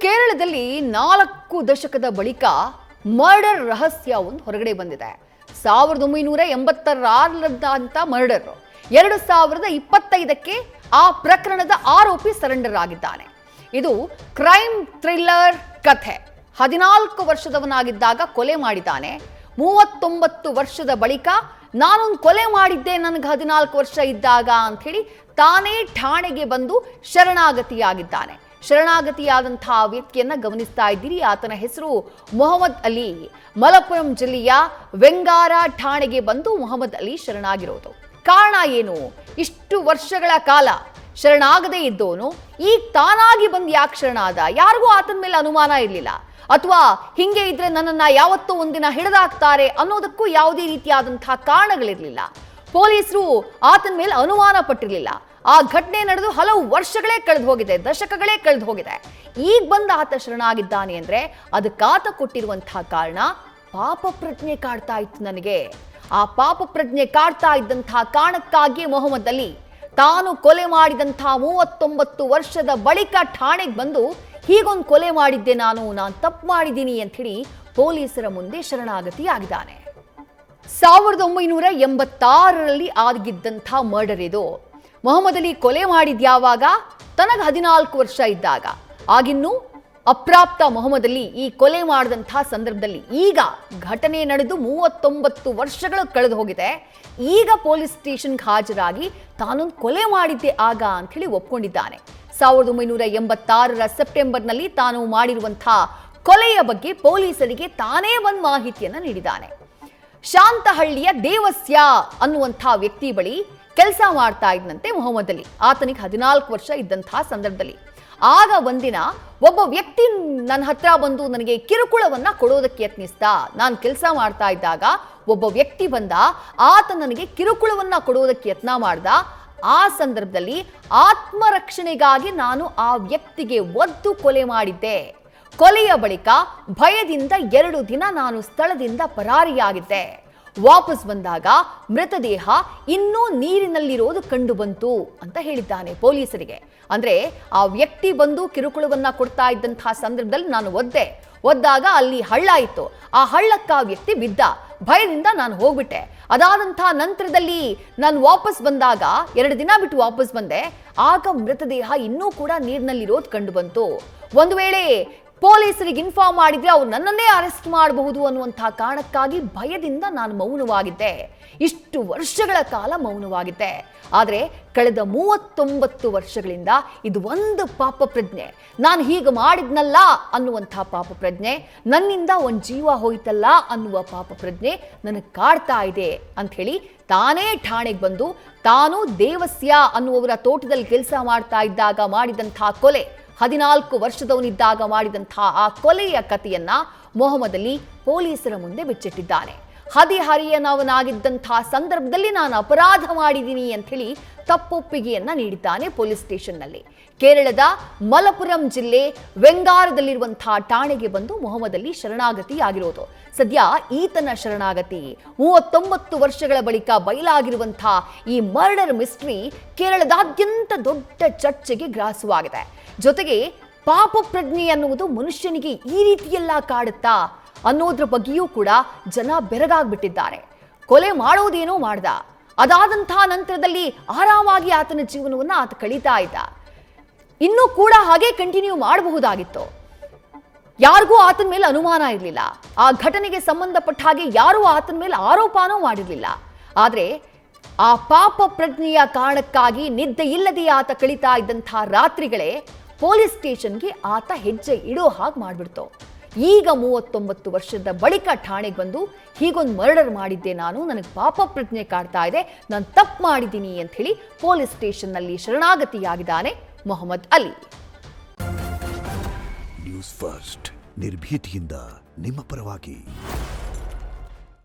ಕೇರಳದಲ್ಲಿ 4 ದಶಕದ ಬಳಿಕ ಮರ್ಡರ್ ರಹಸ್ಯ ಒಂದು ಹೊರಗಡೆ ಬಂದಿದೆ. 1986 ಮರ್ಡರ್. 2025ಕ್ಕೆ ಆ ಪ್ರಕರಣದ ಆರೋಪಿ ಸರೆಂಡರ್ ಆಗಿದ್ದಾನೆ. ಇದು ಕ್ರೈಮ್ ಥ್ರಿಲ್ಲರ್ ಕಥೆ. 14 ವರ್ಷದವನಾಗಿದ್ದಾಗ ಕೊಲೆ ಮಾಡಿದ್ದಾನೆ. 39 ವರ್ಷದ ಬಳಿಕ ನಾನೊಂದು ಕೊಲೆ ಮಾಡಿದ್ದೆ, ನನಗೆ 14 ವರ್ಷ ಇದ್ದಾಗ ಅಂತ ಹೇಳಿ ತಾನೇ ಠಾಣೆಗೆ ಬಂದು ಶರಣಾಗತಿಯಾಗಿದ್ದಾನೆ. ಶರಣಾಗತಿಯಾದಂತಹ ವ್ಯಕ್ತಿಯನ್ನ ಗಮನಿಸ್ತಾ ಇದ್ದೀರಿ. ಆತನ ಹೆಸರು ಮೊಹಮ್ಮದ್ ಅಲಿ. ಮಲಪ್ಪುರಂ ಜಿಲ್ಲೆಯ ವೆಂಗಾರ ಠಾಣೆಗೆ ಬಂದು ಮೊಹಮ್ಮದ್ ಅಲಿ ಶರಣಾಗಿರೋದು. ಕಾರಣ ಏನು? ಇಷ್ಟು ವರ್ಷಗಳ ಕಾಲ ಶರಣಾಗದೇ ಇದ್ದವನು ಈಗ ತಾನಾಗಿ ಬಂದು ಯಾಕೆ ಶರಣಾದ? ಯಾರಿಗೂ ಆತನ ಮೇಲೆ ಅನುಮಾನ ಇರಲಿಲ್ಲ, ಅಥವಾ ಹಿಂಗೆ ಇದ್ರೆ ನನ್ನನ್ನ ಯಾವತ್ತೂ ಒಂದಿನ ಹಿಡಿದಾಕ್ತಾರೆ ಅನ್ನೋದಕ್ಕೂ ಯಾವುದೇ ರೀತಿಯಾದಂತಹ ಕಾರಣಗಳಿರಲಿಲ್ಲ. ಪೊಲೀಸರು ಆತನ ಮೇಲೆ ಅನುಮಾನ ಪಟ್ಟಿರಲಿಲ್ಲ. ಆ ಘಟನೆ ನಡೆದು ಹಲವು ವರ್ಷಗಳೇ ಕಳೆದು ಹೋಗಿದೆ, ದಶಕಗಳೇ ಕಳೆದು ಹೋಗಿದೆ. ಈಗ ಬಂದ ಆತ ಶರಣಾಗಿದ್ದಾನೆ ಅಂದ್ರೆ ಅದಕ್ಕಾತ ಕೊಟ್ಟಿರುವಂತಹ ಕಾರಣ ಪಾಪ ಪ್ರಜ್ಞೆ ಕಾಡ್ತಾ ಇತ್ತು ನನಗೆ. ಆ ಪಾಪ ಪ್ರಜ್ಞೆ ಕಾಡ್ತಾ ಇದ್ದಂತಹ ಕಾರಣಕ್ಕಾಗಿ ಮೊಹಮ್ಮದ್ ಅಲಿ ತಾನು ಕೊಲೆ ಮಾಡಿದಂತಹ 39 ವರ್ಷದ ಬಳಿಕ ಠಾಣೆಗೆ ಬಂದು ಹೀಗೊಂದು ಕೊಲೆ ಮಾಡಿದ್ದೆ, ನಾನು ತಪ್ಪು ಮಾಡಿದ್ದೀನಿ ಅಂತ ಹೇಳಿ ಪೊಲೀಸರ ಮುಂದೆ ಶರಣಾಗತಿ ಆಗಿದ್ದಾನೆ. 1986ರಲ್ಲಿ ಆಗಿದ್ದಂಥ ಮರ್ಡರ್ ಇದು. ಮೊಹಮ್ಮದ್ ಅಲಿ ಕೊಲೆ ಮಾಡಿದ್ಯಾವಾಗ? ತನಗೆ 14 ವರ್ಷ ಇದ್ದಾಗ. ಆಗಿನ್ನೂ ಅಪ್ರಾಪ್ತ ಮೊಹಮ್ಮದ್ ಅಲಿ ಈ ಕೊಲೆ ಮಾಡಿದಂತಹ ಸಂದರ್ಭದಲ್ಲಿ ಈಗ ಘಟನೆ ನಡೆದು 39 ವರ್ಷಗಳು ಕಳೆದು ಹೋಗಿದೆ. ಈಗ ಪೊಲೀಸ್ ಸ್ಟೇಷನ್ಗೆ ಹಾಜರಾಗಿ ತಾನೊಂದು ಕೊಲೆ ಮಾಡಿದ್ದೆ ಆಗ ಅಂತ ಹೇಳಿ ಒಪ್ಕೊಂಡಿದ್ದಾನೆ. 1986ರ ಸೆಪ್ಟೆಂಬರ್ನಲ್ಲಿ ತಾನು ಮಾಡಿರುವಂತಹ ಕೊಲೆಯ ಬಗ್ಗೆ ಪೊಲೀಸರಿಗೆ ತಾನೇ ಒಂದು ಮಾಹಿತಿಯನ್ನು ನೀಡಿದ್ದಾನೆ. ಶಾಂತಹಳ್ಳಿಯ ದೇವಸ್ಯ ಅನ್ನುವಂಥ ವ್ಯಕ್ತಿ ಬಳಿ ಕೆಲಸ ಮಾಡ್ತಾ ಇದ್ದಂತೆ ಮೊಹಮ್ಮದ್ ಅಲಿ. ಆತನಿಗೆ 14 ವರ್ಷ ಇದ್ದಂತಹ ಸಂದರ್ಭದಲ್ಲಿ ಆಗ ಒಂದಿನ ಒಬ್ಬ ವ್ಯಕ್ತಿ ನನ್ನ ಹತ್ರ ಬಂದು ನನಗೆ ಕಿರುಕುಳವನ್ನ ಕೊಡೋದಕ್ಕೆ ಯತ್ನಿಸ್ದ. ನಾನು ಕೆಲಸ ಮಾಡ್ತಾ ಇದ್ದಾಗ ಒಬ್ಬ ವ್ಯಕ್ತಿ ಬಂದ, ಆತ ನನಗೆ ಕಿರುಕುಳವನ್ನ ಕೊಡೋದಕ್ಕೆ ಯತ್ನ ಮಾಡ್ದ. ಆ ಸಂದರ್ಭದಲ್ಲಿ ಆತ್ಮರಕ್ಷಣೆಗಾಗಿ ನಾನು ಆ ವ್ಯಕ್ತಿಗೆ ಒದ್ದು ಕೊಲೆ ಮಾಡಿದ್ದೆ. ಕೊಲೆಯ ಬಳಿಕ ಭಯದಿಂದ 2 ದಿನ ನಾನು ಸ್ಥಳದಿಂದ ಪರಾರಿಯಾಗಿದ್ದೆ. ವಾಪಸ್ ಬಂದಾಗ ಮೃತದೇಹ ಇನ್ನೂ ನೀರಿನಲ್ಲಿರೋದು ಕಂಡು ಬಂತು ಅಂತ ಹೇಳಿದ್ದಾನೆ ಪೊಲೀಸರಿಗೆ. ಅಂದ್ರೆ ಆ ವ್ಯಕ್ತಿ ಬಂದು ಕಿರುಕುಳವನ್ನ ಕೊಡ್ತಾ ಇದ್ದಂತಹ ಸಂದರ್ಭದಲ್ಲಿ ನಾನು ಒದ್ದಾಗ ಅಲ್ಲಿ ಹಳ್ಳ ಇತ್ತು. ಆ ಹಳ್ಳಕ್ಕ ಆ ವ್ಯಕ್ತಿ ಬಿದ್ದ. ಭಯದಿಂದ ನಾನು ಹೋಗ್ಬಿಟ್ಟೆ. ಅದಾದಂತಹ ನಂತರದಲ್ಲಿ ನಾನು ವಾಪಸ್ ಬಂದಾಗ 2 ದಿನ ಬಿಟ್ಟು ವಾಪಸ್ ಬಂದೆ. ಆಗ ಮೃತದೇಹ ಇನ್ನೂ ಕೂಡ ನೀರಿನಲ್ಲಿರೋದು ಕಂಡು ಬಂತು. ಒಂದು ವೇಳೆ ಪೊಲೀಸರಿಗೆ ಇನ್ಫಾರ್ಮ್ ಮಾಡಿದ್ರೆ ಅವ್ರು ನನ್ನನ್ನೇ ಅರೆಸ್ಟ್ ಮಾಡಬಹುದು ಅನ್ನುವಂತಹ ಕಾರಣಕ್ಕಾಗಿ ಭಯದಿಂದ ನಾನು ಮೌನವಾಗಿದ್ದೆ. ಇಷ್ಟು ವರ್ಷಗಳ ಕಾಲ ಮೌನವಾಗಿದ್ದೆ. ಆದರೆ ಕಳೆದ 39 ವರ್ಷಗಳಿಂದ ಇದು ಒಂದು ಪಾಪ ಪ್ರಜ್ಞೆ, ನಾನು ಹೀಗೆ ಮಾಡಿದ್ನಲ್ಲ ಅನ್ನುವಂತಹ ಪಾಪ ಪ್ರಜ್ಞೆ, ನನ್ನಿಂದ ಒಂದು ಜೀವ ಹೋಯ್ತಲ್ಲ ಅನ್ನುವ ಪಾಪ ಪ್ರಜ್ಞೆ ನನಗೆ ಕಾಡ್ತಾ ಇದೆ ಅಂತ ಹೇಳಿ ತಾನೇ ಠಾಣೆಗೆ ಬಂದು ತಾನು ದೇವಸ್ಯ ಅನ್ನುವವರ ತೋಟದಲ್ಲಿ ಕೆಲಸ ಮಾಡ್ತಾ ಇದ್ದಾಗ ಮಾಡಿದಂತಹ ಕೊಲೆ, 14 ವರ್ಷದವನಿದ್ದಾಗ ಮಾಡಿದಂತಹ ಆ ಕೊಲೆಯ ಕಥೆಯನ್ನ ಮೊಹಮ್ಮದ್ ಅಲಿ ಪೊಲೀಸರ ಮುಂದೆ ಬಿಚ್ಚಿಟ್ಟಿದ್ದಾನೆ. ಹದಿಹರಿಯನವನಾಗಿದ್ದಂತಹ ಸಂದರ್ಭದಲ್ಲಿ ನಾನು ಅಪರಾಧ ಮಾಡಿದ್ದೀನಿ ಅಂತ ಹೇಳಿ ತಪ್ಪೊಪ್ಪಿಗೆಯನ್ನ ನೀಡಿದ್ದಾನೆ ಪೊಲೀಸ್ ಸ್ಟೇಷನ್ನಲ್ಲಿ. ಕೇರಳದ ಮಲಪ್ಪುರಂ ಜಿಲ್ಲೆ ವೆಂಗಾರದಲ್ಲಿರುವಂತಹ ಠಾಣೆಗೆ ಬಂದು ಮೊಹಮ್ಮದ್ ಅಲಿ ಶರಣಾಗತಿಯಾಗಿರೋದು. ಸದ್ಯ ಈತನ ಶರಣಾಗತಿ 39 ವರ್ಷಗಳ ಬಳಿಕ ಬಯಲಾಗಿರುವಂತಹ ಈ ಮರ್ಡರ್ ಮಿಸ್ಟ್ರಿ ಕೇರಳದಾದ್ಯಂತ ದೊಡ್ಡ ಚರ್ಚೆಗೆ ಗ್ರಾಸವಾಗಿದೆ. ಜೊತೆಗೆ ಪಾಪ ಪ್ರಜ್ಞೆ ಅನ್ನುವುದು ಮನುಷ್ಯನಿಗೆ ಈ ರೀತಿಯೆಲ್ಲ ಕಾಡುತ್ತಾ ಅನ್ನೋದ್ರ ಬಗ್ಗೆಯೂ ಕೂಡ ಜನ ಬೆರಗಾಗ್ಬಿಟ್ಟಿದ್ದಾರೆ. ಕೊಲೆ ಮಾಡೋದೇನೋ ಮಾಡ್ದ, ಅದಾದಂತಹ ನಂತರದಲ್ಲಿ ಆರಾಮಾಗಿ ಆತನ ಜೀವನವನ್ನು ಆತ ಕಳೀತಾ ಇದ್ದ. ಇನ್ನೂ ಕೂಡ ಹಾಗೆ ಕಂಟಿನ್ಯೂ ಮಾಡಬಹುದಾಗಿತ್ತು. ಯಾರಿಗೂ ಆತನ ಮೇಲೆ ಅನುಮಾನ ಇರಲಿಲ್ಲ. ಆ ಘಟನೆಗೆ ಸಂಬಂಧಪಟ್ಟ ಹಾಗೆ ಯಾರೂ ಆತನ ಮೇಲೆ ಆರೋಪನೂ ಮಾಡಿರಲಿಲ್ಲ. ಆದರೆ ಆ ಪಾಪ ಪ್ರಜ್ಞೆಯ ಕಾರಣಕ್ಕಾಗಿ ನಿದ್ದೆ ಇಲ್ಲದೆ ಆತ ಕಳೀತಾ ಇದ್ದಂತಹ ರಾತ್ರಿಗಳೇ ಪೊಲೀಸ್ ಸ್ಟೇಷನ್ಗೆ ಆತ ಹೆಜ್ಜೆ ಇಡೋ ಹಾಗೆ ಮಾಡಿಬಿಡ್ತು. ಈಗ 39 ವರ್ಷದ ಬಳಿಕ ಠಾಣೆಗೆ ಬಂದು ಹೀಗೊಂದು ಮರ್ಡರ್ ಮಾಡಿದ್ದೆ, ನನಗೆ ಪಾಪ ಪ್ರಜ್ಞೆ ಕಾಡ್ತಾ ಇದೆ, ನಾನು ತಪ್ಪು ಮಾಡಿದ್ದೀನಿ ಅಂತ ಹೇಳಿ ಪೊಲೀಸ್ ಸ್ಟೇಷನ್ನಲ್ಲಿ ಶರಣಾಗತಿಯಾಗಿದ್ದಾನೆ ಮೊಹಮ್ಮದ್ ಅಲಿ. ನ್ಯೂಸ್ ಫಸ್ಟ್, ನಿರ್ಭೀತಿಯಿಂದ ನಿಮ್ಮ ಪರವಾಗಿ.